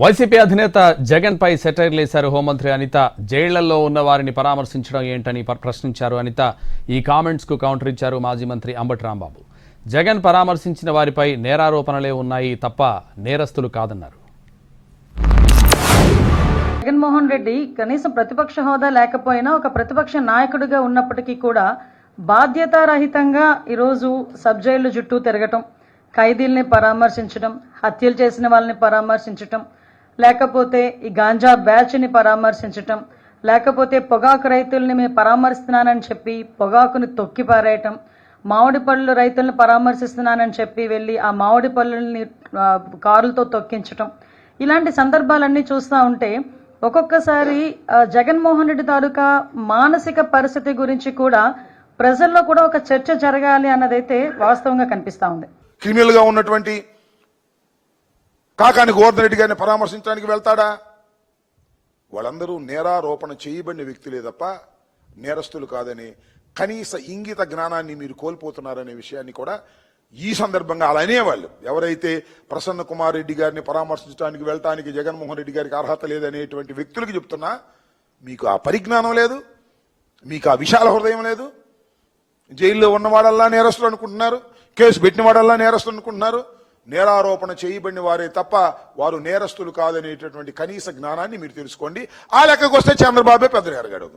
YCP అధినేత జగన్ పై సెటైర్లు వేశారు హోంమంత్రి అనిత. జైళ్లలో ఉన్న వారిని పరామర్శించడం ఏంటని ప్రశ్నించారు అనిత. ఈ కామెంట్స్ కు కౌంటర్ ఇచ్చారు మాజీ మంత్రి అంబటి రాంబాబు. జగన్ పరామర్శించిన వారిపై నేరారోపణలే ఉన్నాయి తప్ప నేరస్తులు కాదన్నారు. జగన్మోహన్ రెడ్డి కనీసం ప్రతిపక్ష హోదా లేకపోయినా ఒక ప్రతిపక్ష నాయకుడిగా ఉన్నప్పటికీ కూడా బాధ్యతారహితంగా ఈరోజు సబ్ జైలు చుట్టూ తిరగటం, ఖైదీల్ని పరామర్శించడం, హత్యలు చేసిన వాళ్ళని పరామర్శించటం, లేకపోతే ఈ గాంజా బ్యాచ్ని పరామర్శించటం, లేకపోతే పొగాకు రైతుల్ని మేము పరామర్శిస్తున్నానని చెప్పి పొగాకుని తొక్కి పారేయటం, మామిడి పళ్ళు రైతుల్ని పరామర్శిస్తున్నానని చెప్పి వెళ్ళి ఆ మామిడి పళ్ళని కారులతో తొక్కించటం, ఇలాంటి సందర్భాలన్నీ చూస్తూ ఉంటే ఒక్కొక్కసారి జగన్మోహన్ రెడ్డి తాలూకా మానసిక పరిస్థితి గురించి కూడా ప్రజల్లో కూడా ఒక చర్చ జరగాలి అన్నదైతే వాస్తవంగా కనిపిస్తా ఉంది. క్రిమినల్ గా ఉన్నటువంటి కాకాని గోవర్ధన్ రెడ్డి గారిని పరామర్శించడానికి వెళ్తాడా? వాళ్ళందరూ నేరారోపణ చేయబడిన వ్యక్తులే తప్ప నేరస్తులు కాదని కనీస ఇంగిత జ్ఞానాన్ని మీరు కోల్పోతున్నారనే విషయాన్ని కూడా ఈ సందర్భంగా అలా అనేవాళ్ళు. ఎవరైతే ప్రసన్న కుమార్ రెడ్డి గారిని పరామర్శించడానికి వెళ్ళటానికి జగన్మోహన్ రెడ్డి గారికి అర్హత లేదనేటువంటి వ్యక్తులకు చెప్తున్నా, మీకు ఆ పరిజ్ఞానం లేదు, మీకు ఆ విశాల హృదయం లేదు. జైల్లో ఉన్నవాడల్లా నేరస్తులు అనుకుంటున్నారు, కేసు పెట్టిన వాడల్లా నేరస్తులు అనుకుంటున్నారు. నేరారోపణ చేయబడిన వారే తప్ప వారు నేరస్తులు కాదనేటటువంటి కనీస జ్ఞానాన్ని మీరు తెలుసుకోండి. ఆ లెక్కకు వస్తే చంద్రబాబే పెద్ద నేరగాడు.